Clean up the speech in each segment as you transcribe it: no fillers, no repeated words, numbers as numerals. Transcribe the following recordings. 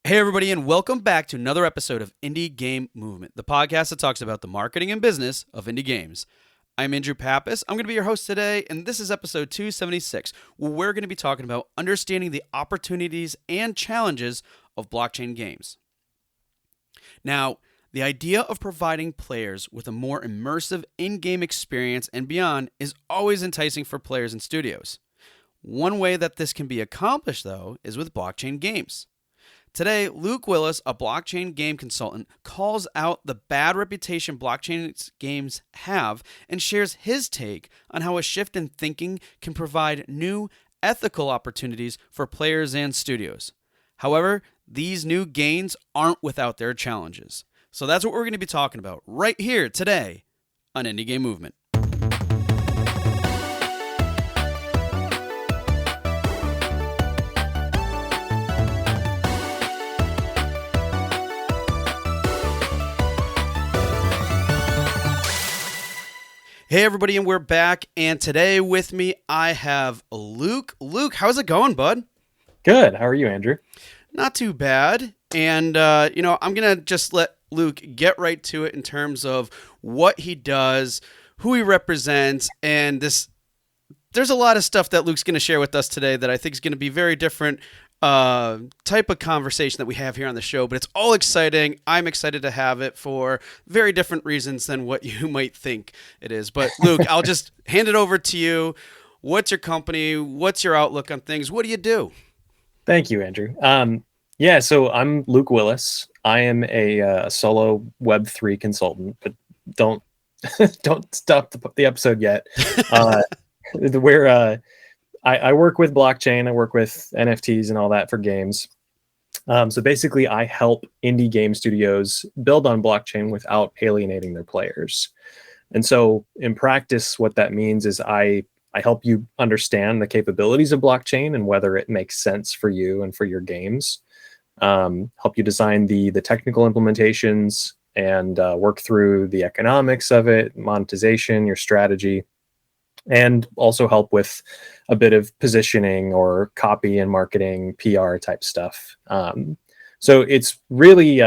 Hey, everybody, and welcome back to another episode of Indie Game Movement, the podcast that talks about the marketing and business of indie games. I'm Andrew Pappas. I'm going to be your host today, and this is episode 276, where we're going to be talking about understanding the opportunities and challenges of blockchain games. Now, the idea of providing players with a more immersive in-game experience and beyond is always enticing for players and studios. One way that this can be accomplished, though, is with blockchain games. Today, Luke Willis, a blockchain game consultant, calls out the bad reputation blockchain games have and shares his take on how a shift in thinking can provide new ethical opportunities for players and studios. However, these new gains aren't without their challenges. So that's what we're going to be talking about right here today on Indie Game Movement. Hey, everybody, and we're back. And today with me, I have Luke. Luke, how's it going, bud? Good. How are you, Andrew? Not too bad. And, I'm going to just let Luke get right to it in terms of what he does, who he represents, and this. There's a lot of stuff that Luke's going to share with us today that I think is going to be very different type of conversation that we have here on the show, but it's all exciting. I'm excited to have it for very different reasons than what you might think it is. But Luke, I'll just hand it over to you. What's your company? What's your outlook on things? What do you do? Thank you, Andrew. So I'm Luke Willis. I am a solo Web3 consultant, but don't stop the episode yet. I work with blockchain. I work with NFTs and all that for games. So basically, I help indie game studios build on blockchain without alienating their players. And so in practice, what that means is I help you understand the capabilities of blockchain and whether it makes sense for you and for your games. Help you design the technical implementations and work through the economics of it, monetization, your strategy, and also help with a bit of positioning or copy and marketing, PR type stuff. So it's really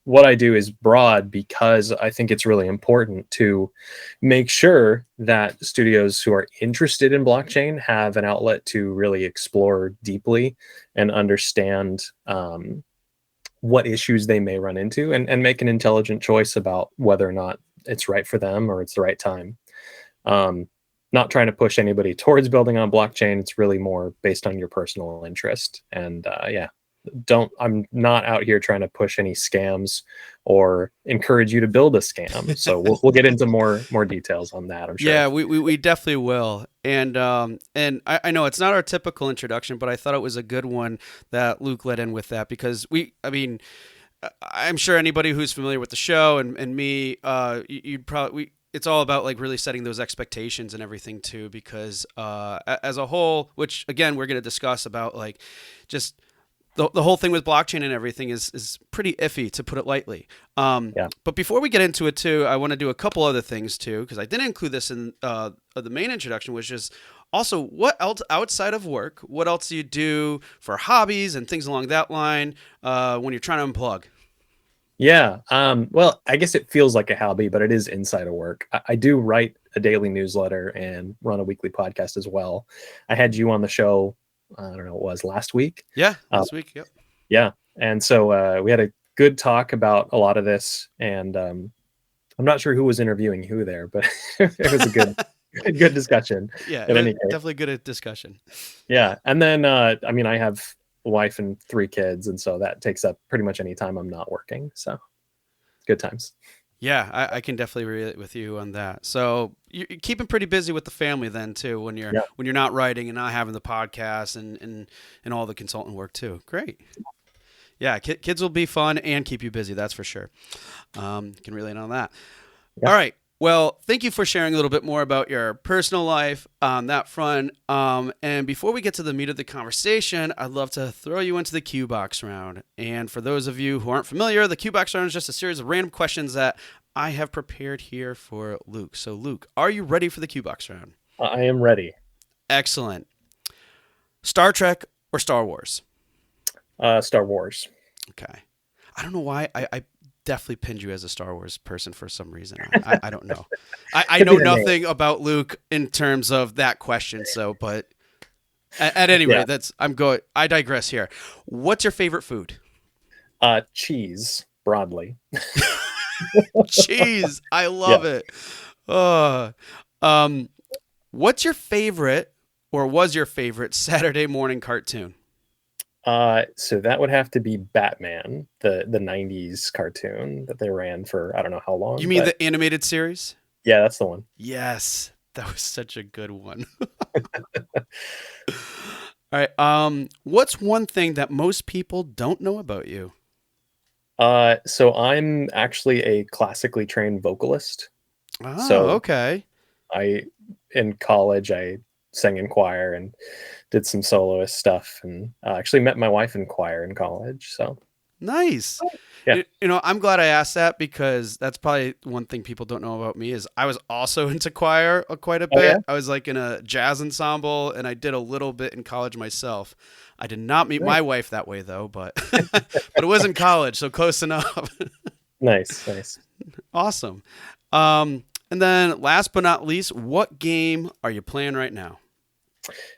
what I do is broad because I think it's really important to make sure that studios who are interested in blockchain have an outlet to really explore deeply and understand what issues they may run into and make an intelligent choice about whether or not it's right for them or it's the right time. Not trying to push anybody towards building on blockchain. It's really more based on your personal interest. And I'm not out here trying to push any scams or encourage you to build a scam. So we'll get into more details on that, I'm sure. Yeah, we definitely will. And I know it's not our typical introduction, but I thought it was a good one that Luke led in with that because I'm sure anybody who's familiar with the show and me, you'd probably it's all about like really setting those expectations and everything too, because as a whole, which again, we're going to discuss about like just the whole thing with blockchain and everything is pretty iffy, to put it lightly. But before we get into it too, I want to do a couple other things too, because I didn't include this in the main introduction, which is also what else outside of work, what else do you do for hobbies and things along that line when you're trying to unplug? Yeah. Well, I guess it feels like a hobby, but it is inside of work. I do write a daily newsletter and run a weekly podcast as well. I had you on the show, I don't know, it was last week. Yeah, last week. Yep. Yeah. And so we had a good talk about a lot of this. And I'm not sure who was interviewing who there, but it was a good discussion. Yeah, definitely good at discussion. Yeah. And then, I have wife and 3 kids, and so that takes up pretty much any time I'm not working, so good times. Yeah, I can definitely relate with you on that. So you're keeping pretty busy with the family then too, when you're not writing and not having the podcast and all the consultant work too. Great. Yeah, kids will be fun and keep you busy, that's for sure. Can relate on that. All right. Well, thank you for sharing a little bit more about your personal life on that front. And before we get to the meat of the conversation, I'd love to throw you into the Q Box round. And for those of you who aren't familiar, the Q Box round is just a series of random questions that I have prepared here for Luke. So, Luke, are you ready for the Q Box round? I am ready. Excellent. Star Trek or Star Wars? Star Wars. Okay. I don't know why I definitely pinned you as a Star Wars person for some reason. I don't know. I Could be know the name. nothing about Luke in terms of that question. So, but at any Yeah. rate, I digress here. What's your favorite food? Cheese broadly. Cheese. I Yeah. love it. Uh, um, what's your favorite or was your favorite Saturday morning cartoon? So that would have to be Batman, the '90s cartoon that they ran for I don't know how You long, mean but the animated series? yeah, that's the one. Yes, that was such a good one. All right. What's one thing that most people don't know about you? So I'm actually a classically trained vocalist. Oh, So okay. I in college I sang in choir and did some soloist stuff, and actually met my wife in choir in college. So Nice. yeah. I'm glad I asked that because that's probably one thing people don't know about me is I was also into choir quite a Oh yeah. bit. I was like in a jazz ensemble and I did a little bit in college myself. I did not meet Nice. my wife that way though, but but it was in college, so close enough. Nice. Nice. Awesome. And then last but not least, what game are you playing right now?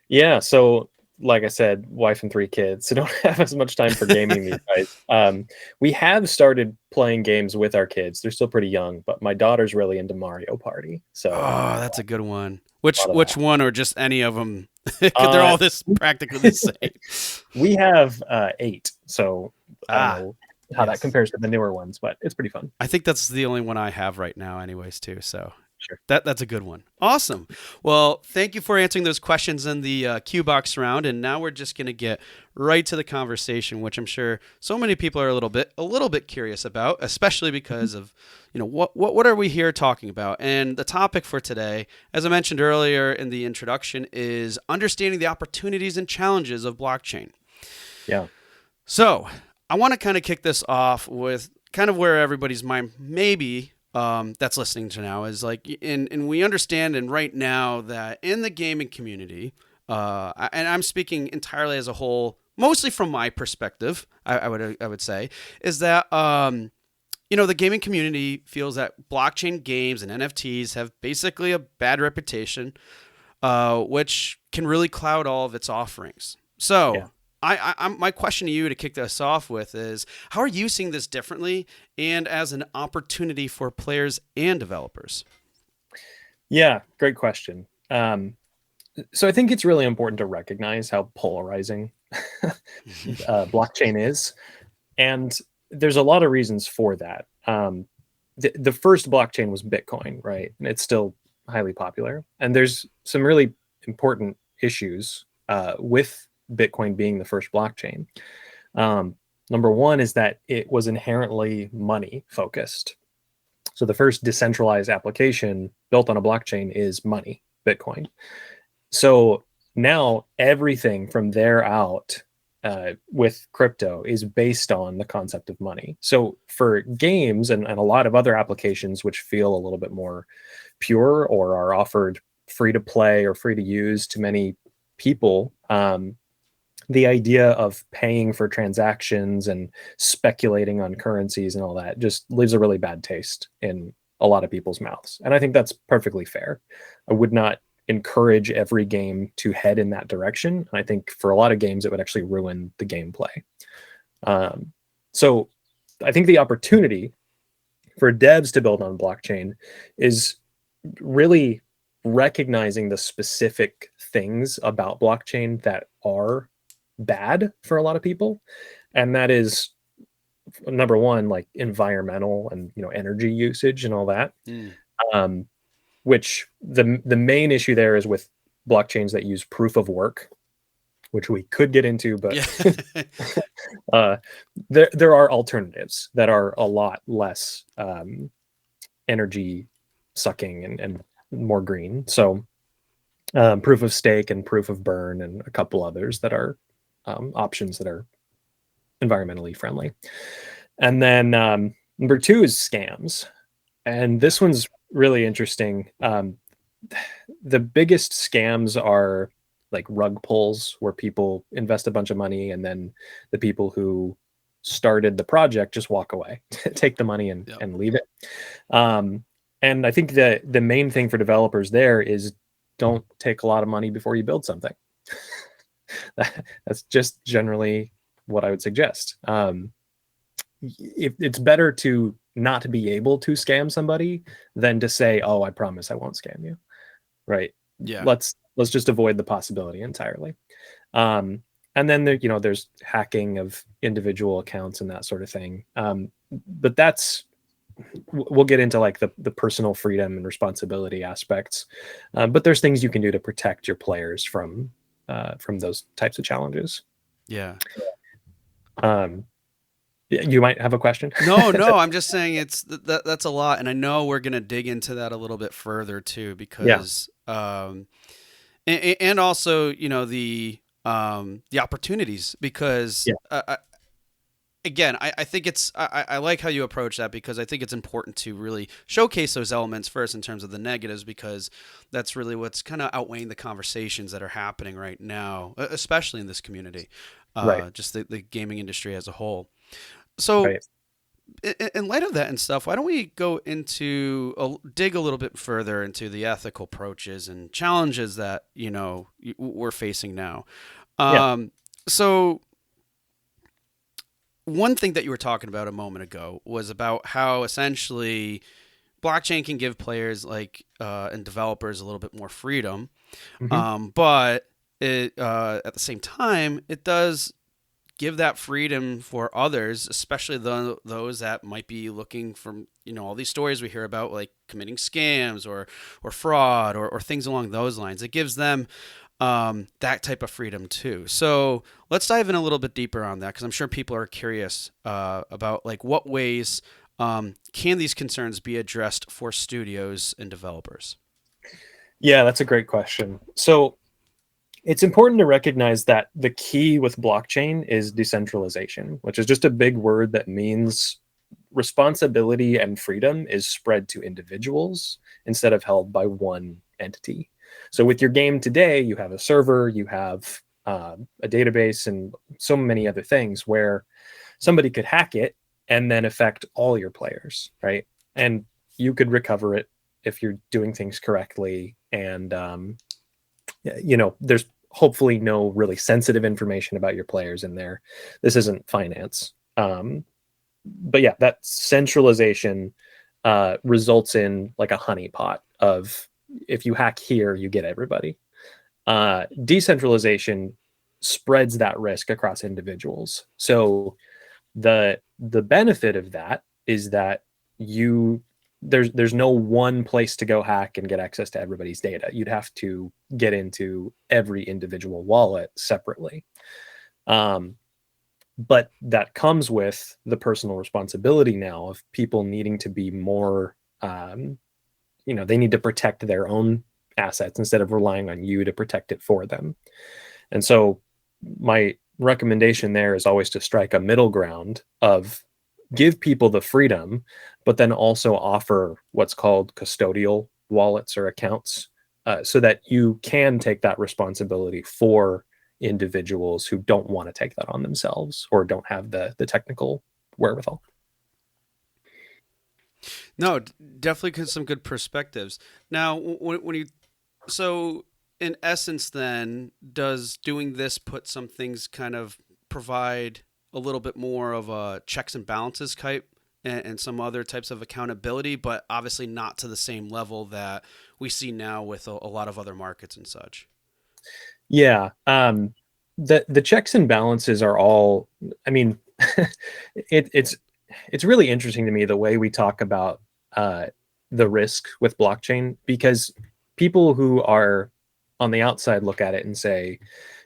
Yeah, so like I said, wife and three kids, so don't have as much time for gaming these days. We have started playing games with our kids. They're still pretty young, but my daughter's really into Mario Party, so Oh, that's a good one. a Which lot of which that. one or just any of them? Because they're Uh, all this practically the same. we have 8, so I don't Ah, know how that yes. compares to the newer ones, but it's pretty fun. I think that's the only one I have right now, anyways, too. So Sure. that's a good one. Awesome. Well, thank you for answering those questions in the Q box round, and now we're just gonna get right to the conversation, which I'm sure so many people are a little bit curious about, especially because of what are we here talking about? And the topic for today, as I mentioned earlier in the introduction, is understanding the opportunities and challenges of blockchain. Yeah. So I want to kind of kick this off with kind of where everybody's mind maybe that's listening to now is like, and we understand and right now that in the gaming community, and I'm speaking entirely as a whole, mostly from my perspective, I would say, is that the gaming community feels that blockchain games and NFTs have basically a bad reputation, which can really cloud all of its offerings. Yeah. So, my question to you to kick this off with is how are you seeing this differently and as an opportunity for players and developers? Yeah, great question. So I think it's really important to recognize how polarizing blockchain is, and there's a lot of reasons for that. The first blockchain was Bitcoin, right? And it's still highly popular. And there's some really important issues with Bitcoin being the first blockchain. Number one is that it was inherently money focused. So the first decentralized application built on a blockchain is money, Bitcoin. So now everything from there out with crypto is based on the concept of money. So for games and a lot of other applications which feel a little bit more pure or are offered free to play or free to use to many people, the idea of paying for transactions and speculating on currencies and all that just leaves a really bad taste in a lot of people's mouths. And I think that's perfectly fair. I would not encourage every game to head in that direction. And I think for a lot of games, it would actually ruin the gameplay. So I think the opportunity for devs to build on blockchain is really recognizing the specific things about blockchain that are bad for a lot of people. And that is number one, like environmental and energy usage and all that. Mm. Um, which the main issue there is with blockchains that use proof of work, which we could get into, but Yeah. uh, there are alternatives that are a lot less energy sucking and more green. So proof of stake and proof of burn and a couple others that are options that are environmentally friendly. And then number two is scams. And this one's really interesting. The biggest scams are like rug pulls where people invest a bunch of money and then the people who started the project just walk away, take the money and leave it. And I think the main thing for developers there is don't take a lot of money before you build something. That's just generally what I would suggest. It's better to not be able to scam somebody than to say, "Oh, I promise I won't scam you." Right? Yeah. Let's just avoid the possibility entirely. And then there's hacking of individual accounts and that sort of thing. But we'll get into like the personal freedom and responsibility aspects. But there's things you can do to protect your players from those types of challenges. Yeah. You might have a question. No, I'm just saying that's a lot, and I know we're gonna dig into that a little bit further too, because and also the opportunities, because again, I think I like how you approach that, because I think it's important to really showcase those elements first in terms of the negatives, because that's really what's kind of outweighing the conversations that are happening right now, especially in this community, just the gaming industry as a whole. So in light of that and stuff, why don't we go into dig a little bit further into the ethical approaches and challenges that we're facing now. So one thing that you were talking about a moment ago was about how essentially blockchain can give players and developers a little bit more freedom, but it at the same time it does give that freedom for others, especially those that might be looking from all these stories we hear about, like committing scams or fraud or things along those lines. It gives them that type of freedom too. So let's dive in a little bit deeper on that, because I'm sure people are curious about like what ways can these concerns be addressed for studios and developers. Yeah, that's a great question. So it's important to recognize that the key with blockchain is decentralization, which is just a big word that means responsibility and freedom is spread to individuals instead of held by one entity. So with your game today, you have a server, you have a database, and so many other things where somebody could hack it and then affect all your players, right? And you could recover it if you're doing things correctly. And there's hopefully no really sensitive information about your players in there. This isn't finance. But yeah, that centralization results in like a honeypot of, if you hack here, you get everybody. Decentralization spreads that risk across individuals. So the benefit of that is that there's no one place to go hack and get access to everybody's data. You'd have to get into every individual wallet separately. But that comes with the personal responsibility now of people needing to be more, they need to protect their own assets instead of relying on you to protect it for them. And so my recommendation there is always to strike a middle ground of give people the freedom, but then also offer what's called custodial wallets or accounts, so that you can take that responsibility for individuals who don't want to take that on themselves or don't have the technical wherewithal. No, definitely some good perspectives. Now, so in essence, then, does doing this put some things kind of provide a little bit more of a checks and balances type and some other types of accountability, but obviously not to the same level that we see now with a lot of other markets and such? Yeah. The checks and balances are all, I mean, it's really interesting to me the way we talk about the risk with blockchain, because people who are on the outside look at it and say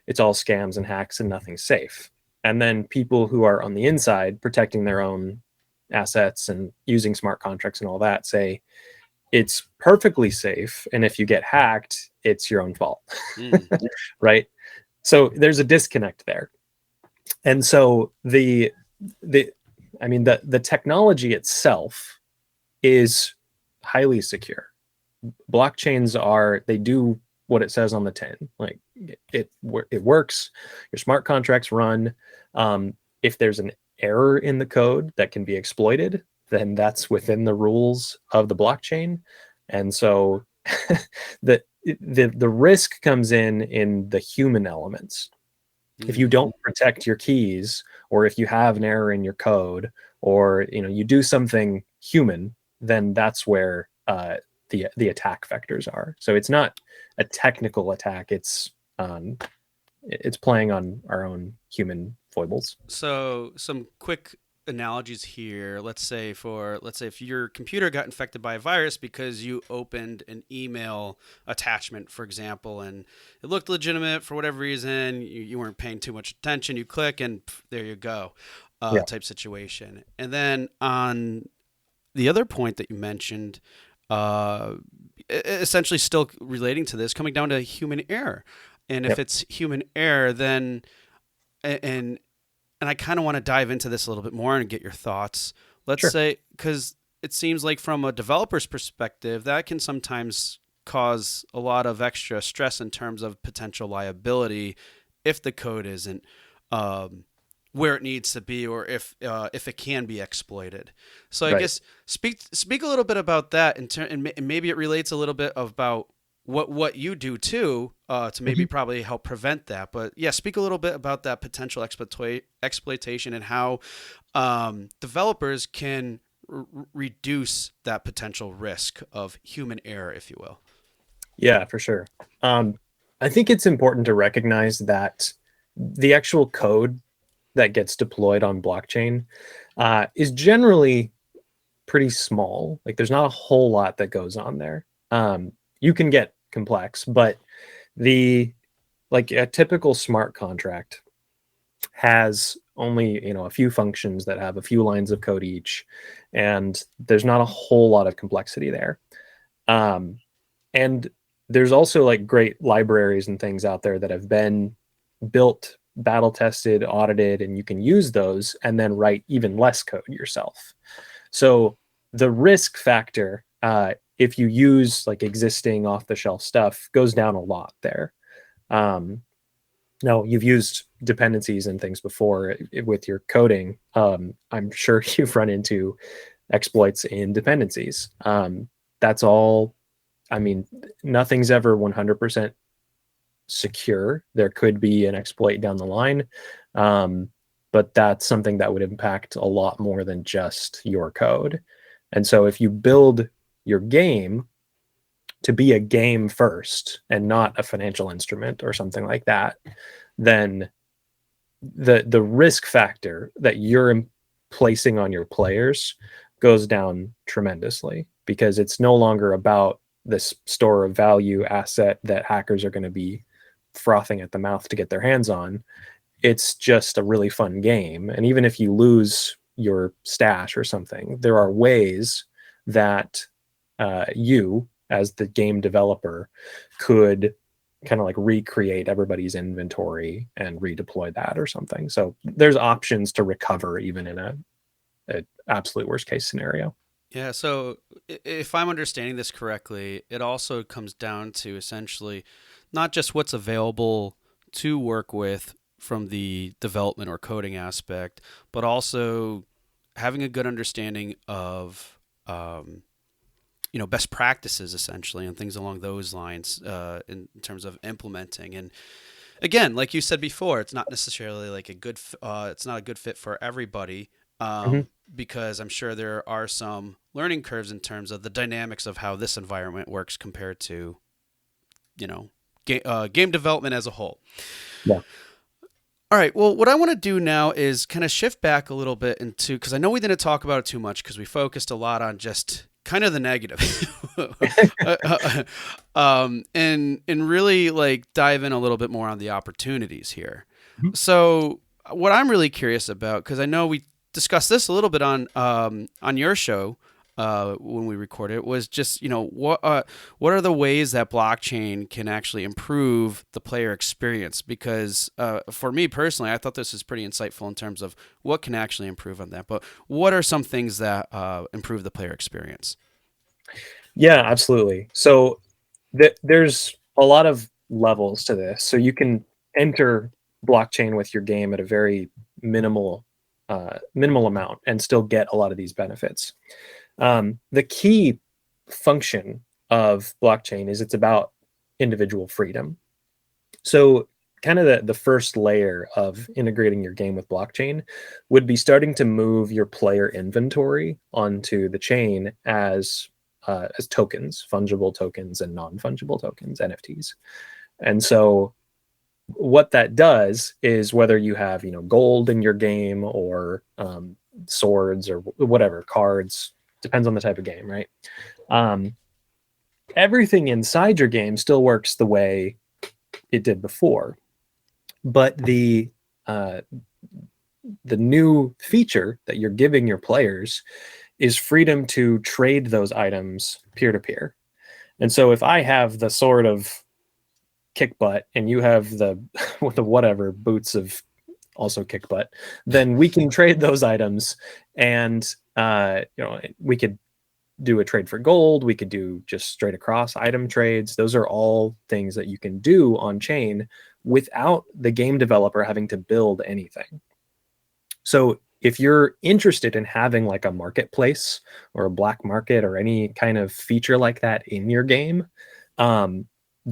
it's all scams and hacks and nothing's safe. And then people who are on the inside protecting their own assets and using smart contracts and all that say it's perfectly safe. And if you get hacked, it's your own fault. Right? So there's a disconnect there. And so the technology itself is highly secure. Blockchains they do what it says on the tin. Like it works. Your smart contracts run. If there's error in the code that can be exploited, then that's within the rules of the blockchain. And so the risk comes in the human elements. If you don't protect your keys, or if you have an error in your code, or you do something human, then that's where the attack vectors are. So it's not a technical attack. It's playing on our own human foibles. So some quick analogies here. Let's say if your computer got infected by a virus because you opened an email attachment, for example, and it looked legitimate for whatever reason, you weren't paying too much attention, you click and there you go, Yeah, type situation. And then on the other point that you mentioned, uh, essentially still relating to this, coming down to human error. And if yep, it's human error, then and and I kind of want to dive into this a little bit more and get your thoughts. Let's sure. say, because it seems like from a developer's perspective, that can sometimes cause a lot of extra stress in terms of potential liability if the code isn't um, where it needs to be, or if it can be exploited. So I Right. guess speak a little bit about that, and maybe it relates a little bit about what you do too, to maybe Mhm. probably help prevent that. But yeah, speak a little bit about that potential exploitation and how developers can reduce that potential risk of human error, if you will. Yeah, for sure. Um, I think it's important to recognize that the actual code that gets deployed on blockchain is generally pretty small. Like, there's not a whole lot that goes on there. You can get complex, but the like a typical smart contract has only a few functions that have a few lines of code each, and there's not a whole lot of complexity there. Um, and there's also like great libraries and things out there that have been built, battle tested, audited, and you can use those and then write even less code yourself. So the risk factor, if you use like existing off the shelf stuff, goes down a lot there. Um, Now, you've used dependencies and things before with your coding. I'm sure you've run into exploits in dependencies. That's all. I mean, nothing's ever 100% secure. There could be an exploit down the line, but that's something that would impact a lot more than just your code. And so, if you build your game to be a game first and not a financial instrument or something like that, then the risk factor that you're placing on your players goes down tremendously, because it's no longer about this store of value asset that hackers are going to be frothing at the mouth to get their hands on. It's just a really fun game, and even if you lose your stash or something, there are ways that you as the game developer could kind of like recreate everybody's inventory and redeploy that or something. So there's options to recover even in a absolute worst case scenario. Yeah, so if I'm understanding this correctly, it also comes down to essentially not just what's available to work with from the development or coding aspect, but also having a good understanding of best practices essentially and things along those lines, in terms of implementing. And again, like you said before, it's not necessarily like it's not a good fit for everybody, Mhm. because I'm sure there are some learning curves in terms of the dynamics of how this environment works compared to you know game development as a whole. Yeah. All right. Well, what I want to do now is kind of shift back a little bit into, because I know we didn't talk about it too much because we focused a lot on just kind of the negative, and really like dive in a little bit more on the opportunities here. Mhm. So, what I'm really curious about, because I know we discussed this a little bit on your show, when we recorded it, was just what are the ways that blockchain can actually improve the player experience? Because for me personally, I thought this was pretty insightful in terms of what can actually improve on that. But what are some things that improve the player experience? Yeah, absolutely. So there's a lot of levels to this. So you can enter blockchain with your game at a very minimal minimal amount and still get a lot of these benefits. The key function of blockchain is it's about individual freedom. So kind of the first layer of integrating your game with blockchain would be starting to move your player inventory onto the chain as tokens, fungible tokens and non-fungible tokens, NFTs. And so what that does is whether you have, gold in your game or swords or whatever, cards, depends on the type of game, right? Everything inside your game still works the way it did before, but the new feature that you're giving your players is freedom to trade those items peer to peer. And so if I have the sword of kick butt and you have the with the whatever boots of also kick butt, then we can trade those items, and we could do a trade for gold. We could do just straight across item trades. Those are all things that you can do on chain without the game developer having to build anything. So if you're interested in having like a marketplace or a black market or any kind of feature like that in your game,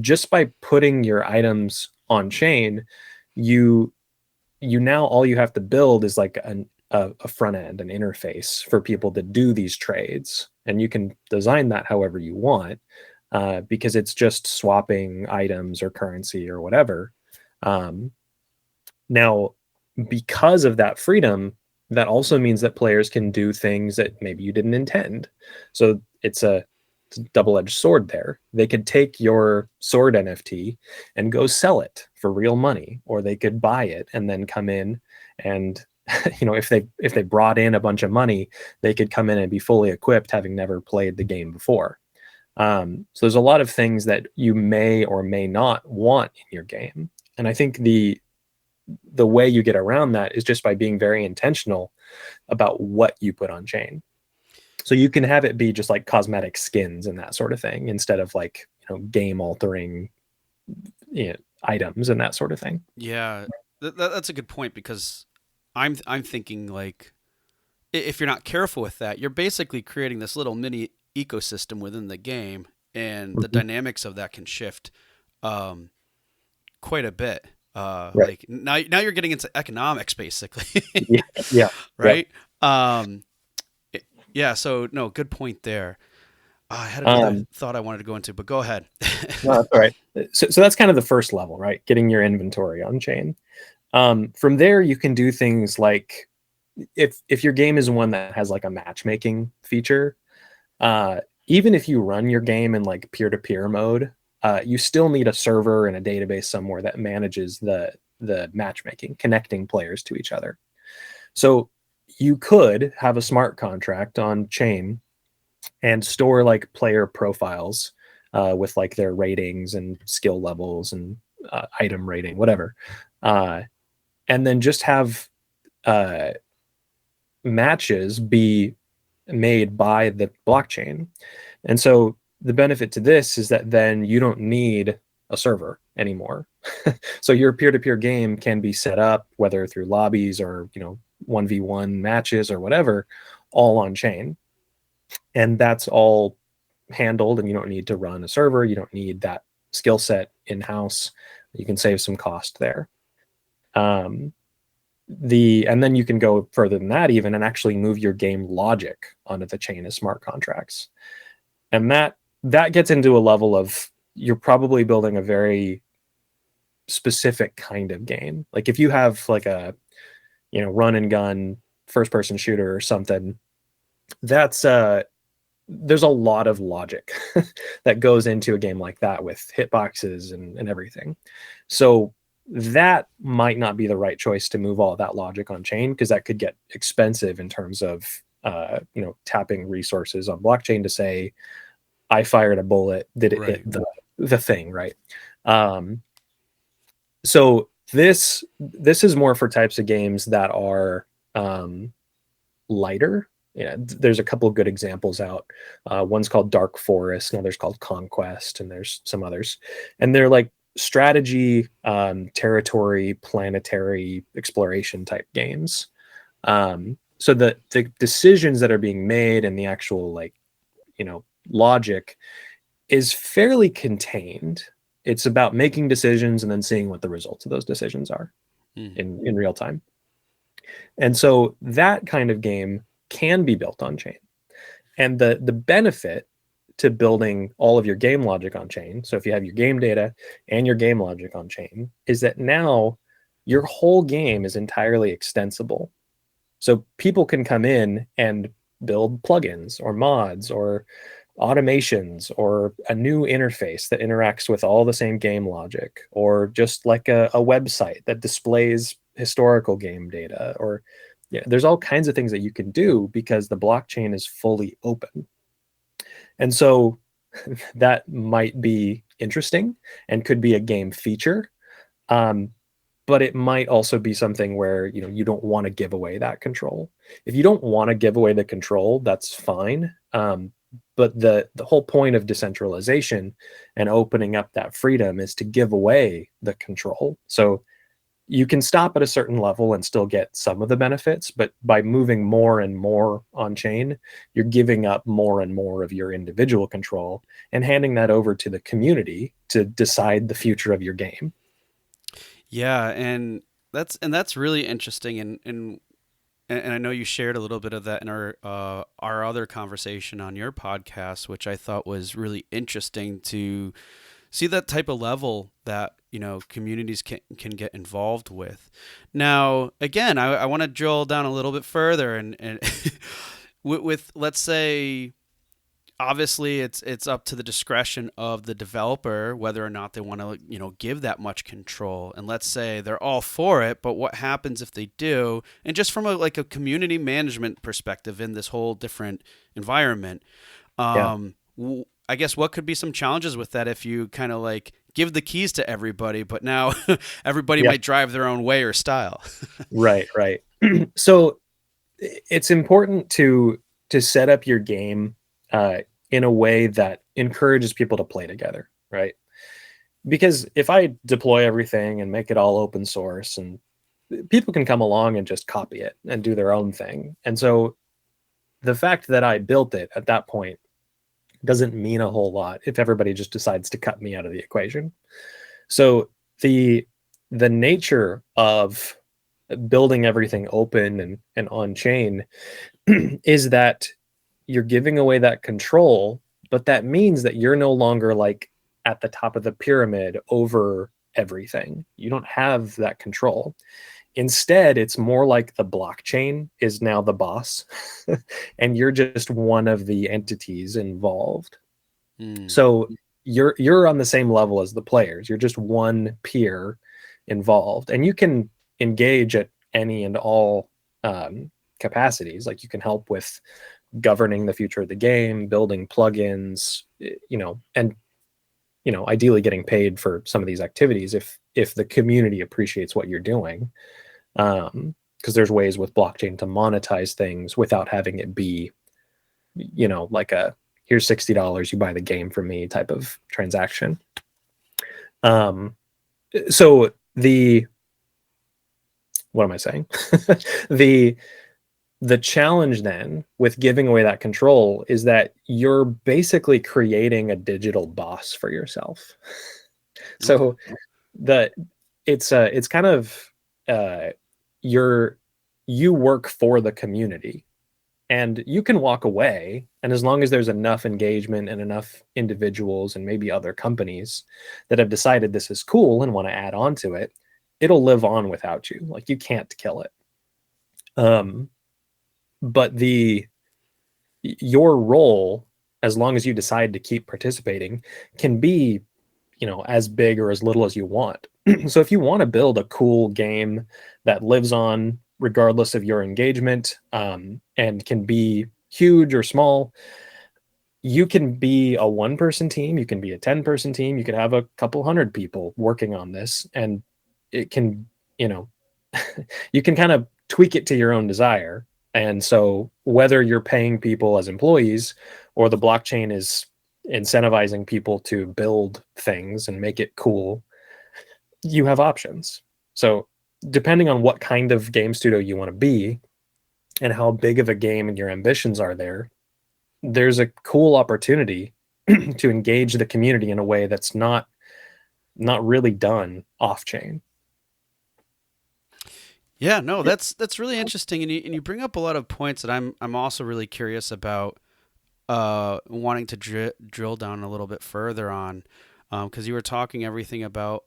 just by putting your items on chain, you now all you have to build is like a front end, an interface for people to do these trades, and you can design that however you want, because it's just swapping items or currency or whatever. Now, because of that freedom, that also means that players can do things that maybe you didn't intend. So it's a double-edged sword there. They could take your sword NFT and go sell it for real money, or they could buy it and then come in and if they brought in a bunch of money, they could come in and be fully equipped, having never played the game before. So there's a lot of things that you may or may not want in your game, and I think the way you get around that is just by being very intentional about what you put on chain. So you can have it be just like cosmetic skins and that sort of thing, instead of like game altering items and that sort of thing. Yeah, that's a good point, because I'm thinking like, if you're not careful with that, you're basically creating this little mini ecosystem within the game, and the dynamics of that can shift quite a bit. Right. Like now you're getting into economics basically. Yeah. Right. Yeah. So no, good point there. I had another thought I wanted to go into, but go ahead. No, that's all right. So that's kind of the first level, right? Getting your inventory on chain. From there, you can do things like, if your game is one that has like a matchmaking feature, even if you run your game in like peer-to-peer mode, you still need a server and a database somewhere that manages the matchmaking, connecting players to each other. So you could have a smart contract on chain and store like player profiles with like their ratings and skill levels and item rating, whatever, and then just have matches be made by the blockchain. And so the benefit to this is that then you don't need a server anymore. So your peer-to-peer game can be set up, whether through lobbies or 1v1 matches or whatever, all on chain. And that's all handled, and you don't need to run a server. You don't need that skill set in-house. You can save some cost there. And then you can go further than that even and actually move your game logic onto the chain as smart contracts. And that gets into a level of, you're probably building a very specific kind of game. Like if you have like a run and gun first person shooter or something, that's there's a lot of logic that goes into a game like that, with hitboxes and everything. So that might not be the right choice to move all that logic on chain, because that could get expensive in terms of tapping resources on blockchain to say, I fired a bullet, did it hit the thing, right? So this is more for types of games that are lighter. There's a couple of good examples out. One's called Dark Forest, another's called Conquest, and there's some others. And they're like strategy, territory, planetary exploration type games. So the decisions that are being made and the actual logic is fairly contained. It's about making decisions and then seeing what the results of those decisions are in real time. And so that kind of game can be built on chain. And the benefit to building all of your game logic on chain, so if you have your game data and your game logic on chain, is that now your whole game is entirely extensible. So people can come in and build plugins or mods or automations or a new interface that interacts with all the same game logic, or just like a website that displays historical game data, or there's all kinds of things that you can do because the blockchain is fully open. And so that might be interesting and could be a game feature. But it might also be something where you don't want to give away that control. If you don't want to give away the control, that's fine. But the whole point of decentralization and opening up that freedom is to give away the control. So you can stop at a certain level and still get some of the benefits, but by moving more and more on chain, you're giving up more and more of your individual control and handing that over to the community to decide the future of your game. Yeah, and that's really interesting, and I know you shared a little bit of that in our other conversation on your podcast, which I thought was really interesting to see that type of level that communities can get involved with. Now, again, I want to drill down a little bit further, and with let's say, obviously it's up to the discretion of the developer whether or not they want to give that much control. And let's say they're all for it, but what happens if they do? And just from a community management perspective in this whole different environment, Yeah. I guess what could be some challenges with that if you kind of give the keys to everybody, but now everybody Yeah. might drive their own way or style? Right. So it's important to set up your game in a way that encourages people to play together, right? Because if I deploy everything and make it all open source, and people can come along and just copy it and do their own thing. And so the fact that I built it at that point doesn't mean a whole lot if everybody just decides to cut me out of the equation. So the nature of building everything open and on chain is that you're giving away that control, but that means that you're no longer at the top of the pyramid over everything. You don't have that control. Instead, it's more like the blockchain is now the boss and you're just one of the entities involved. So you're on the same level as the players. You're just one peer involved, and you can engage at any and all capacities. Like you can help with governing the future of the game, building plugins, and ideally getting paid for some of these activities if the community appreciates what you're doing. Because there's ways with blockchain to monetize things without having it be, like a here's $60, you buy the game from me type of transaction. So what am I saying? The challenge then with giving away that control is that you're basically creating a digital boss for yourself. So it's kind of you work for the community, and you can walk away, and as long as there's enough engagement and enough individuals and maybe other companies that have decided this is cool and want to add on to it, it'll live on without you. Like you can't kill it. But your role, as long as you decide to keep participating, can be as big or as little as you want. So if you want to build a cool game that lives on regardless of your engagement, and can be huge or small, you can be a 1-person team, you can be a 10-person team, you could have a couple hundred people working on this, and it can you can kind of tweak it to your own desire. And so whether you're paying people as employees or the blockchain is incentivizing people to build things and make it cool, you have options. So depending on what kind of game studio you want to be, and how big of a game and your ambitions are there, there's a cool opportunity to engage the community in a way that's not really done off chain. Yeah, no, that's really interesting, and you bring up a lot of points that I'm also really curious about, wanting to drill down a little bit further on, because you were talking everything about,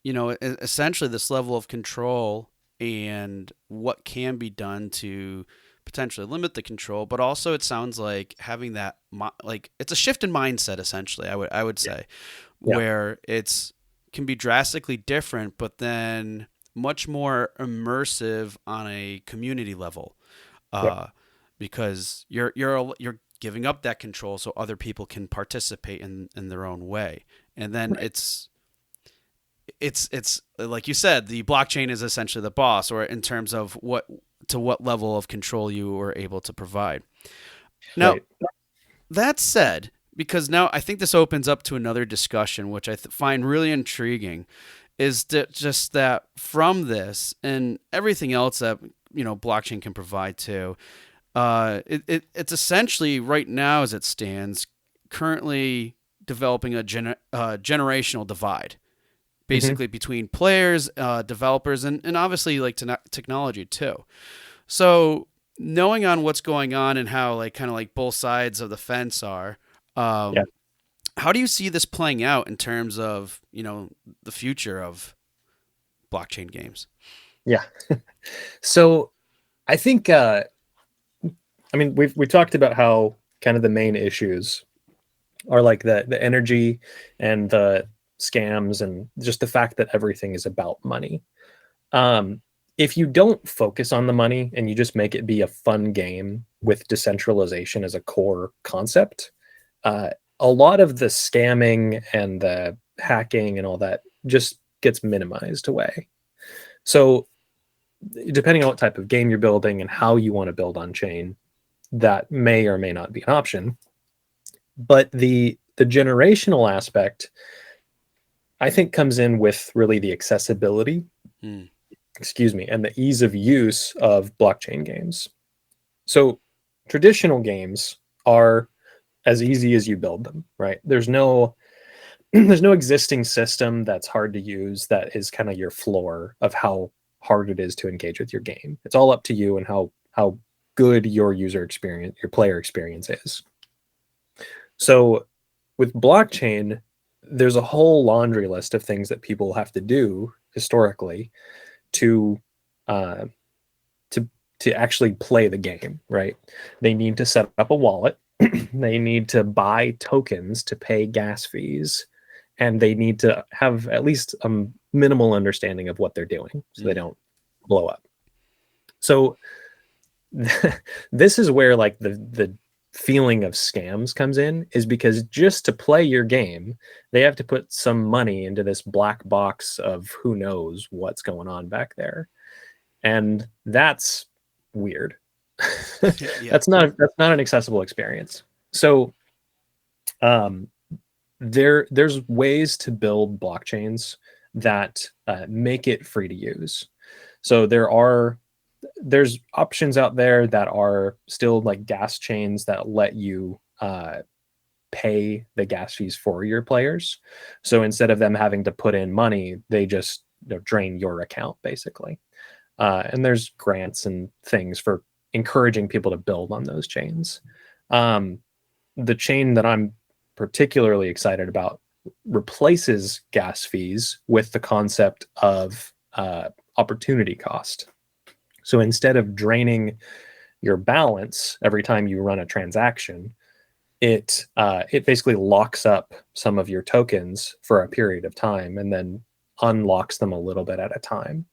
essentially this level of control and what can be done to potentially limit the control, but also it sounds like having that like it's a shift in mindset essentially. I would say Yeah, where it's can be drastically different, but then much more immersive on a community level, yep, uh, because you're giving up that control so other people can participate in their own way, and then right, it's like you said, the blockchain is essentially the boss, or in terms of what level of control you were able to provide. Now, right. that said, because now I think this opens up to another discussion, which I find really intriguing, is that just that from this and everything else that blockchain can provide too, it's essentially right now as it stands, currently developing a generational divide, Hmm. basically between players, developers, and obviously like technology too. So knowing on what's going on and how like kind of like both sides of the fence are, Yeah, um, how do you see this playing out in terms of the future of blockchain games? yeah. So I think I mean we've talked about how kind of the main issues are like the energy and the scams and just the fact that everything is about money. Um, if you don't focus on the money and you just make it be a fun game with decentralization as a core concept, uh, a lot of the scamming and the hacking and all that just gets minimized away. So, depending on what type of game you're building and how you want to build on chain, that may or may not be an option. But the generational aspect, I think, comes in with really the accessibility, Hmm. excuse me, and the ease of use of blockchain games. So traditional games are as easy as you build them, right? There's no there's no existing system that's hard to use that is kind of your floor of how hard it is to engage with your game. It's all up to you and how good your user experience, your player experience is. So with blockchain, there's a whole laundry list of things that people have to do historically to uh, to to actually play the game, right? They need to set up a wallet. They need to buy tokens to pay gas fees, and they need to have at least a minimal understanding of what they're doing so they Hmm. don't blow up. So this is where like the feeling of scams comes in, is because just to play your game, they have to put some money into this black box of who knows what's going on back there. And that's weird. Yeah. That's not an accessible experience. So um, there's ways to build blockchains that make it free to use. So there's options out there that are still like gas chains that let you pay the gas fees for your players. So instead of them having to put in money, they just drain your account basically. And there's grants and things for encouraging people to build on those chains. Um, the chain that I'm particularly excited about replaces gas fees with the concept of opportunity cost. So instead of draining your balance every time you run a transaction, it basically locks up some of your tokens for a period of time and then unlocks them a little bit at a time.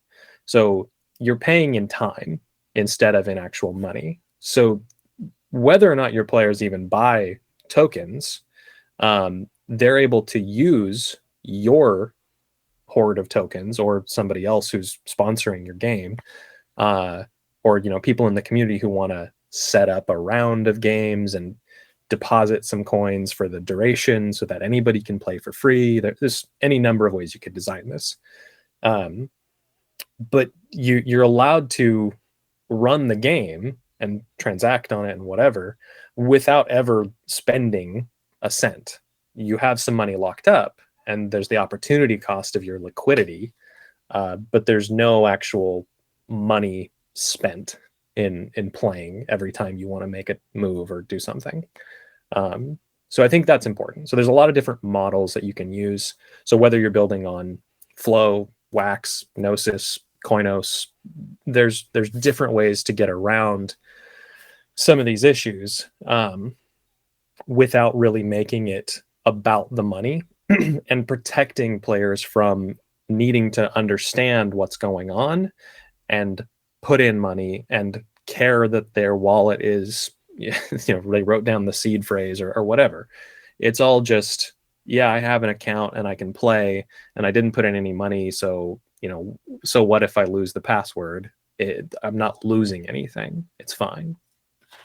So you're paying in time instead of in actual money. So whether or not your players even buy tokens, they're able to use your hoard of tokens or somebody else who's sponsoring your game, uh, or people in the community who want to set up a round of games and deposit some coins for the duration so that anybody can play for free. There's any number of ways you could design this, but you're allowed to run the game and transact on it and whatever without ever spending a cent. You have some money locked up, and there's the opportunity cost of your liquidity, but there's no actual money spent in playing every time you want to make a move or do something. So I think that's important. So there's a lot of different models that you can use. So whether you're building on Flow, Wax, Gnosis, Koinos, there's different ways to get around some of these issues without really making it about the money and protecting players from needing to understand what's going on and put in money and care that their wallet is, they wrote down the seed phrase or whatever. It's all just, I have an account and I can play and I didn't put in any money. So, so what if I lose the password? I'm not losing anything. It's fine.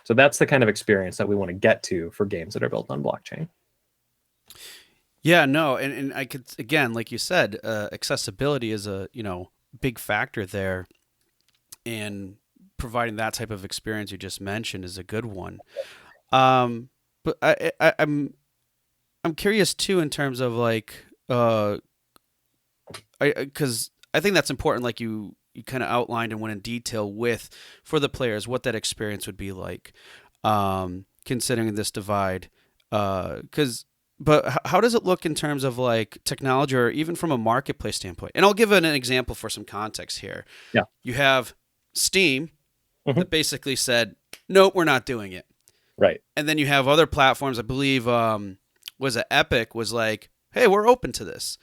So that's the kind of experience that we want to get to for games that are built on blockchain. Yeah, no, and I could, again, like you said, accessibility is a big factor there, and providing that type of experience you just mentioned is a good one. But I'm curious too in terms of like, because I think that's important. Like you kind of outlined and went in detail with for the players what that experience would be like, considering this divide. But how does it look in terms of like technology or even from a marketplace standpoint? And I'll give an example for some context here. Yeah. You have Steam that basically said, nope, we're not doing it. Right. And then you have other platforms, I believe, was it Epic was like, hey, we're open to this.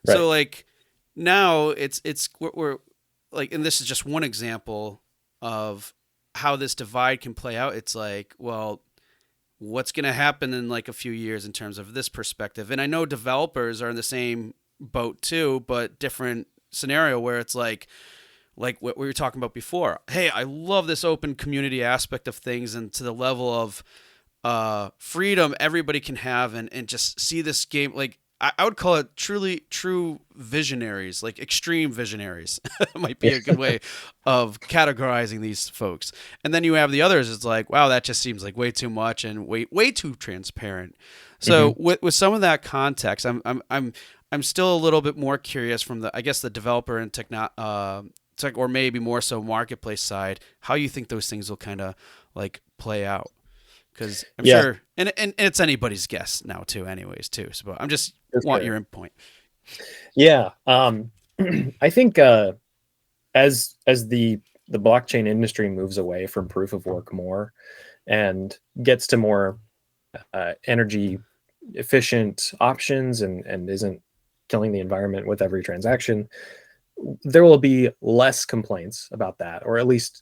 Right. So like now we're like, and this is just one example of how this divide can play out. It's like, well, what's going to happen in like a few years in terms of this perspective? And I know developers are in the same boat too, but different scenario where it's like what we were talking about before. Hey, I love this open community aspect of things, and to the level of freedom everybody can have and just see this game. Like I would call it true visionaries, like extreme visionaries might be a good way of categorizing these folks. And then you have the others. It's like, wow, that just seems like way too much and way too transparent. So with some of that context, I'm still a little bit more curious from the developer and or maybe more so marketplace side, how you think those things will kind of like play out. Because I'm sure, and it's anybody's guess now too, anyways too. So I'm just want your input. Yeah, I think as the blockchain industry moves away from proof of work more and gets to more energy efficient options and isn't killing the environment with every transaction, there will be less complaints about that, or at least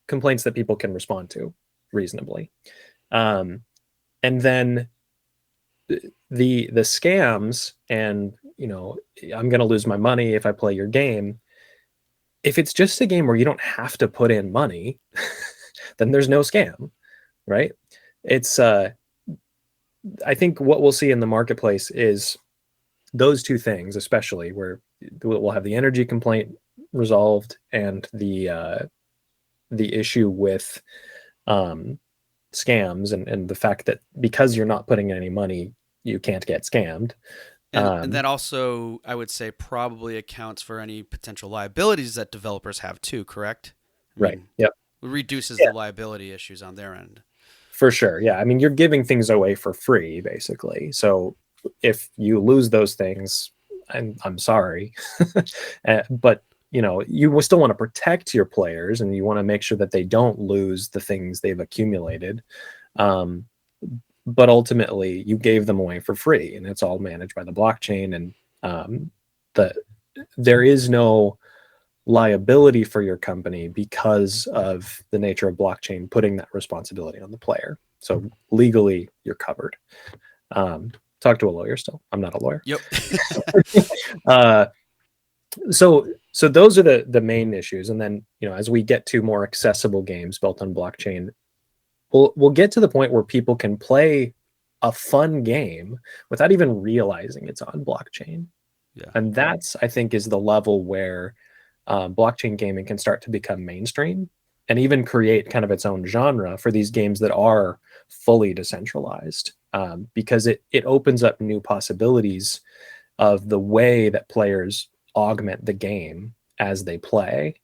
complaints that people can respond to reasonably. And then the scams and I'm going to lose my money if I play your game. If it's just a game where you don't have to put in money, then there's no scam, right? It's I think what we'll see in the marketplace is those two things, especially where we'll have the energy complaint resolved and the issue with scams and the fact that because you're not putting in any money, you can't get scammed. And that also, I would say, probably accounts for any potential liabilities that developers have too, correct? Right. Yep. Reduces the liability issues on their end. For sure. Yeah. I mean, you're giving things away for free, basically. So if you lose those things, I'm sorry. But you still want to protect your players and you want to make sure that they don't lose the things they've accumulated. But ultimately you gave them away for free and it's all managed by the blockchain. And there is no liability for your company because of the nature of blockchain putting that responsibility on the player. So legally you're covered. Talk to a lawyer still. I'm not a lawyer. Yep. So those are the main issues. And then, as we get to more accessible games built on blockchain, we'll get to the point where people can play a fun game without even realizing it's on blockchain. Yeah. And that's, I think, is the level where blockchain gaming can start to become mainstream. and even create kind of its own genre for these games that are fully decentralized, because it opens up new possibilities of the way that players augment the game as they play,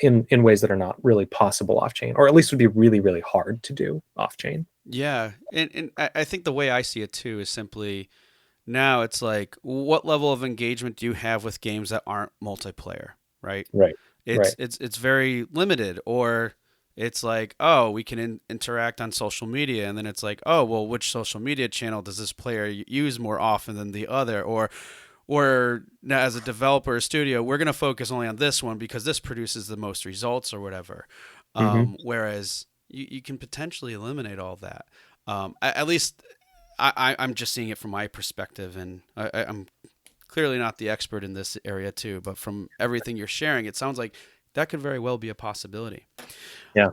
in ways that are not really possible off chain, or at least would be really, really hard to do off chain. Yeah, and I think the way I see it too is simply now it's like what level of engagement do you have with games that aren't multiplayer, right? Right. It's Right. it's very limited, or it's like, oh, we can interact on social media, and then it's like, oh, well, which social media channel does this player use more often than the other, or now as a developer or studio, we're going to focus only on this one because this produces the most results or whatever. Hmm. Whereas you can potentially eliminate all that. At least I'm just seeing it from my perspective, and I'm clearly not the expert in this area too. But from everything you're sharing, it sounds like that could very well be a possibility. Yeah.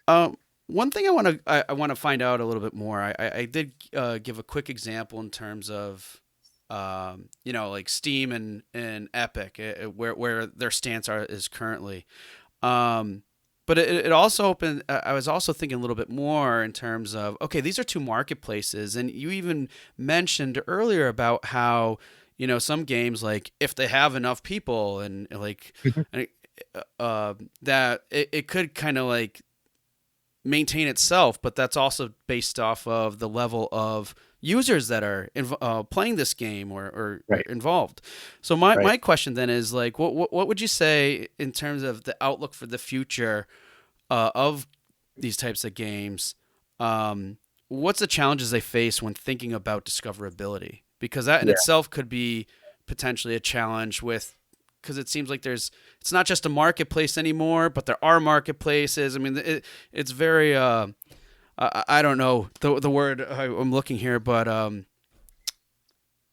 Um, One thing I want to find out a little bit more. I did give a quick example in terms of like Steam and Epic, where their stance is currently. Um, but it also opened. I was also thinking a little bit more in terms of, okay, these are two marketplaces, and you even mentioned earlier about how some games, like if they have enough people and like Mhm. that it could kind of like maintain itself, but that's also based off of the level of users that are playing this game or Right. involved. So my, Right. my question then is like, what would you say in terms of the outlook for the future of these types of games? What's the challenges they face when thinking about discoverability? Because that in Yeah. itself could be potentially a challenge with, because it seems like it's not just a marketplace anymore, but there are marketplaces. I mean, it's very I don't know the word I'm looking here, but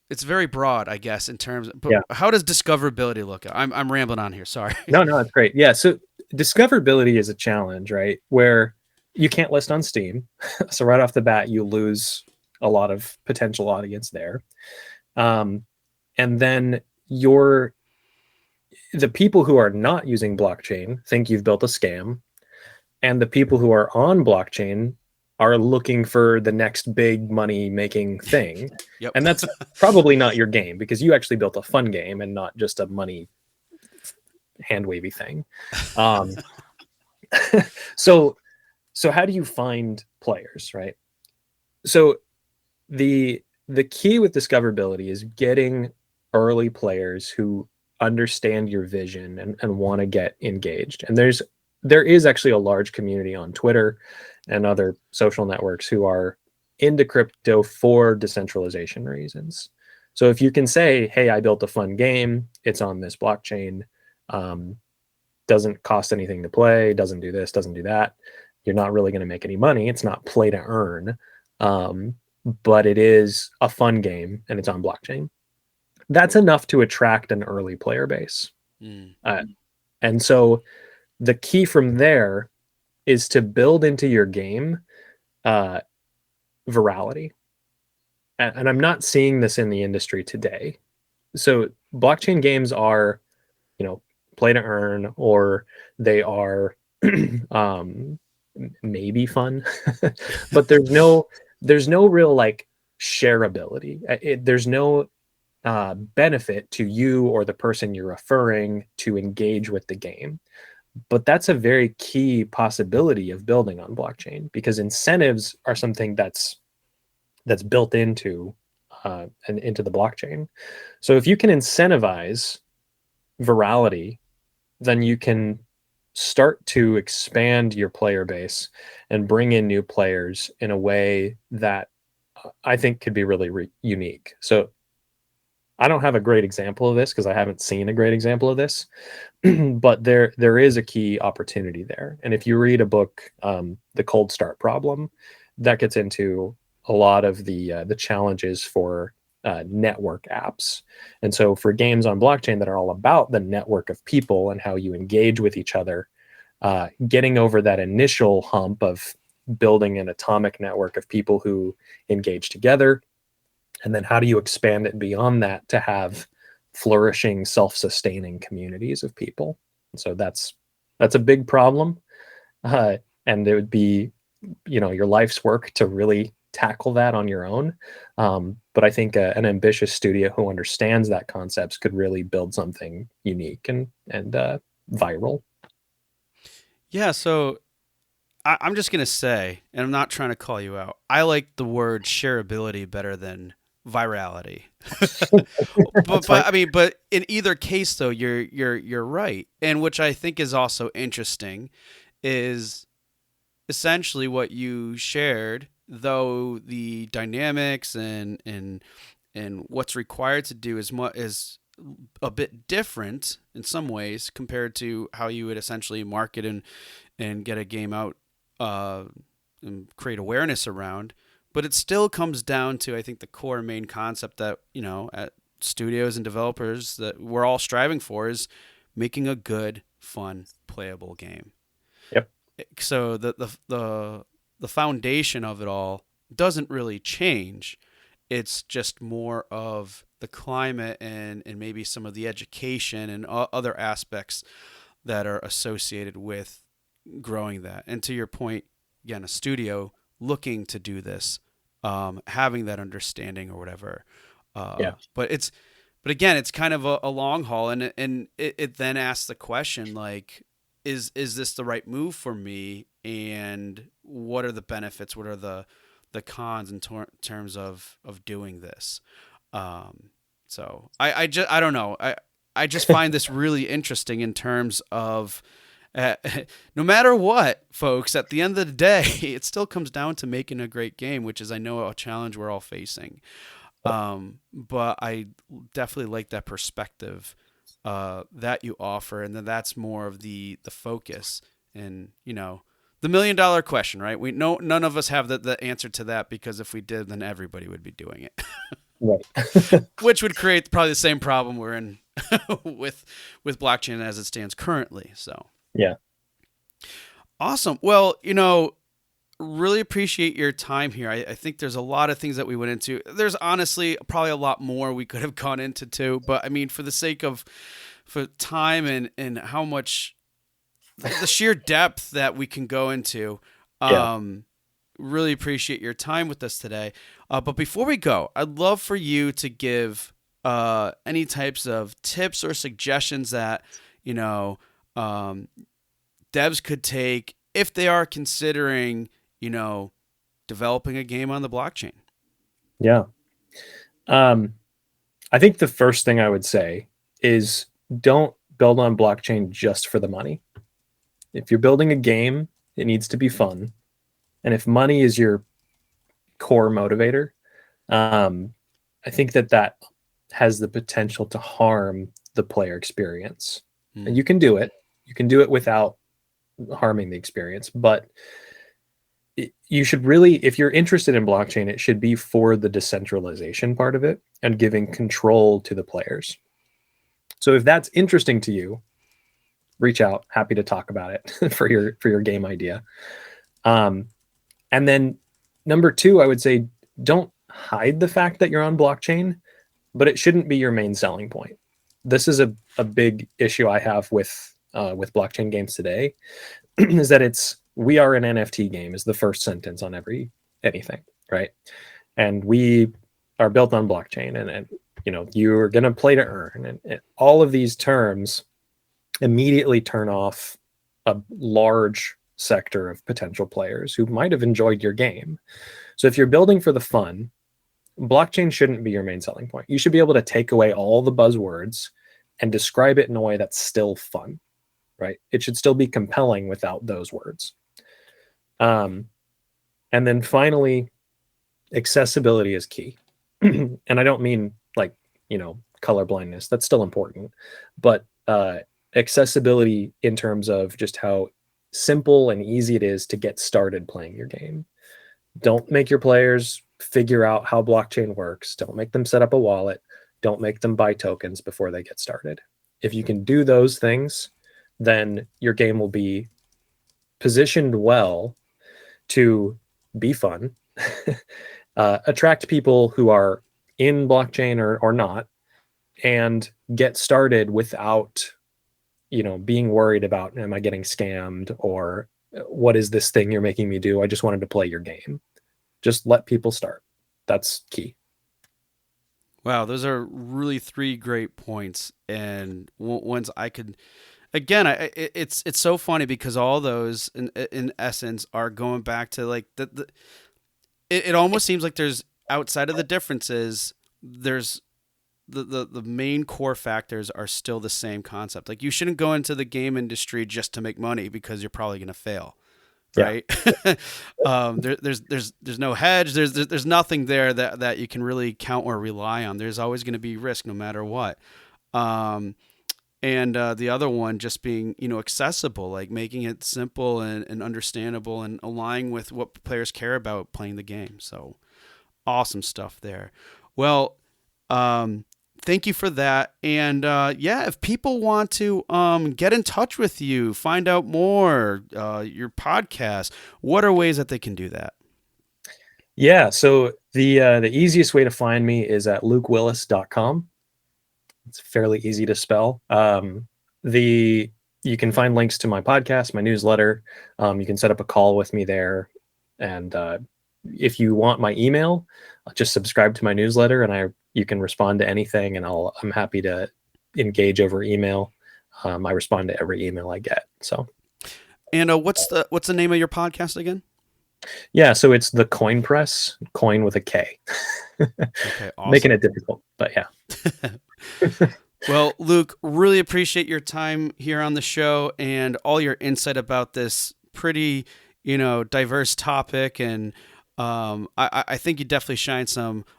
it's very broad, I guess, in terms. But Yeah. how does discoverability look? I'm rambling on here. Sorry. No, no, it's great. Yeah. So discoverability is a challenge, right? Where you can't list on Steam. So right off the bat, you lose a lot of potential audience there. Um, and then your the people who are not using blockchain think you've built a scam, and the people who are on blockchain are looking for the next big money making thing. Yep. And that's probably not your game, because you actually built a fun game and not just a money hand wavy thing. Um, so so how do you find players, right? So the key with discoverability is getting early players who understand your vision and want to get engaged. And there is actually a large community on Twitter and other social networks who are into crypto for decentralization reasons. So if you can say, hey, I built a fun game, it's on this blockchain, um, doesn't cost anything to play, doesn't do this, doesn't do that, you're not really going to make any money. It's not play to earn. Um, but it is a fun game and it's on blockchain. That's enough to attract an early player base. Mm. Uh, and so the key from there is to build into your game uh, virality. And I'm not seeing this in the industry today. So blockchain games are, you know, play to earn, or they are um, maybe fun, but there's no real like shareability. There's no benefit to you or the person you're referring to engage with the game. But that's a very key possibility of building on blockchain, because incentives are something that's built into and into the blockchain. So if you can incentivize virality, then you can start to expand your player base and bring in new players in a way that I think could be really unique. So I don't have a great example of this because I haven't seen a great example of this, but there is a key opportunity there. And if you read a book, The Cold Start Problem, that gets into a lot of the challenges for network apps. And so for games on blockchain that are all about the network of people and how you engage with each other, getting over that initial hump of building an atomic network of people who engage together, and then how do you expand it beyond that to have flourishing, self-sustaining communities of people? And so That's a big problem. Uh, and it would be, your life's work to really tackle that on your own. But I think an ambitious studio who understands that concepts could really build something unique and viral. Yeah, so I'm just gonna say, and I'm not trying to call you out. I like the word shareability better than virality. but That's fine. but I mean, but in either case, though, you're right, and which I think is also interesting, is essentially what you shared. Though the dynamics and what's required to do is a bit different in some ways compared to how you would essentially market and get a game out uh, and create awareness around. But it still comes down to, I think, the core main concept that, at studios and developers that we're all striving for is making a good, fun, playable game. Yep. So the foundation of it all doesn't really change. It's just more of the climate and maybe some of the education and other aspects that are associated with growing that. And to your point, again, a studio looking to do this, having that understanding or whatever. Yeah. But again, it's kind of a long haul, and it then asks the question like, is this the right move for me? And what are the benefits? What are the cons in terms of doing this? So I don't know. I just find this really interesting in terms of uh, no matter what, folks, at the end of the day, it still comes down to making a great game, which is, I know, a challenge we're all facing. But I definitely like that perspective that you offer, and then that's more of the focus. And the $1 million question, right? We know none of us have the answer to that, because if we did, then everybody would be doing it, Right. which would create probably the same problem we're in with blockchain as it stands currently. So Yeah. awesome. Well, really appreciate your time here. I think there's a lot of things that we went into. There's honestly probably a lot more we could have gone into too, but I mean, for the sake of for time and how much the sheer depth that we can go into, Yeah. really appreciate your time with us today. But before we go, I'd love for you to give any types of tips or suggestions that you know um, devs could take if they are considering, developing a game on the blockchain. Yeah. Um, I think the first thing I would say is don't build on blockchain just for the money. If you're building a game, it needs to be fun. And if money is your core motivator, um, I think that has the potential to harm the player experience. And Mm. you can do it. You can do it without harming the experience, but you should really, if you're interested in blockchain, it should be for the decentralization part of it and giving control to the players. So if that's interesting to you, reach out. Happy to talk about it for your game idea. Um, and then number two, I would say don't hide the fact that you're on blockchain, but it shouldn't be your main selling point. This is a big issue I have with blockchain games today, is that we are an NFT game is the first sentence on anything, right? And we are built on blockchain, and you're going to play to earn, and all of these terms immediately turn off a large sector of potential players who might have enjoyed your game. So if you're building for the fun, blockchain shouldn't be your main selling point. You should be able to take away all the buzzwords and describe it in a way that's still fun, right? It should still be compelling without those words. And then finally, accessibility is key. And I don't mean like, color blindness. That's still important. But accessibility in terms of just how simple and easy it is to get started playing your game. Don't make your players figure out how blockchain works. Don't make them set up a wallet. Don't make them buy tokens before they get started. If you can do those things, then your game will be positioned well to be fun, attract people who are in blockchain or not, and get started without being worried about, am I getting scammed, or what is this thing you're making me do? I just wanted to play your game. Just let people start. That's key. Wow, those are really three great points, and ones I could. Again, it's so funny because all those in essence are going back to like it almost seems like there's outside of the differences, there's the main core factors are still the same concept. Like you shouldn't go into the game industry just to make money because you're probably going to fail. Right. Yeah. There's no hedge. There's nothing there that you can really count or rely on. There's always going to be risk no matter what. And the other one just being, accessible, like making it simple and understandable and aligning with what players care about playing the game. So awesome stuff there. Well, thank you for that. And if people want to get in touch with you, find out more, your podcast, what are ways that they can do that? Yeah, so the easiest way to find me is at lukewillis.com. It's fairly easy to spell. You can find links to my podcast, my newsletter. You can set up a call with me there. And if you want my email, just subscribe to my newsletter, and you can respond to anything, and I'm happy to engage over email. I respond to every email I get. So, and what's the name of your podcast again? Yeah, so it's the Coin Press, coin with a K. Okay, awesome. Making it difficult, but yeah. Well, Luke, really appreciate your time here on the show and all your insight about this pretty, diverse topic. And I think you definitely shine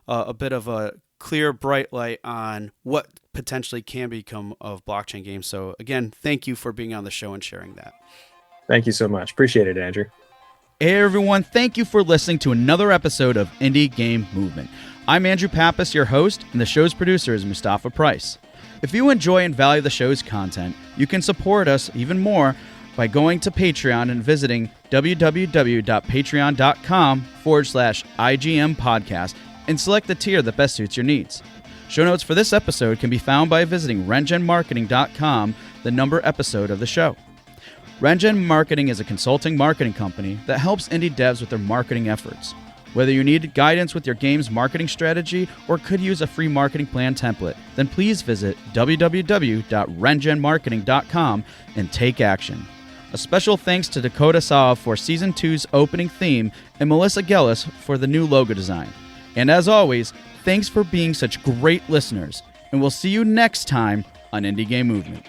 a bit of a clear, bright light on what potentially can become of blockchain games. So again, thank you for being on the show and sharing that. Thank you so much. Appreciate it, Andrew. Hey everyone, thank you for listening to another episode of Indie Game Movement. I'm Andrew Pappas, your host, and the show's producer is Mustafa Price. If you enjoy and value the show's content, you can support us even more by going to Patreon and visiting www.patreon.com/IGM podcast and select the tier that best suits your needs. Show notes for this episode can be found by visiting rengenmarketing.com, the number episode of the show. Rengen Marketing is a consulting marketing company that helps indie devs with their marketing efforts. Whether you need guidance with your game's marketing strategy or could use a free marketing plan template, then please visit www.rengenmarketing.com and take action. A special thanks to Dakota Saw for Season 2's opening theme and Melissa Gellis for the new logo design. And as always, thanks for being such great listeners, and we'll see you next time on Indie Game Movement.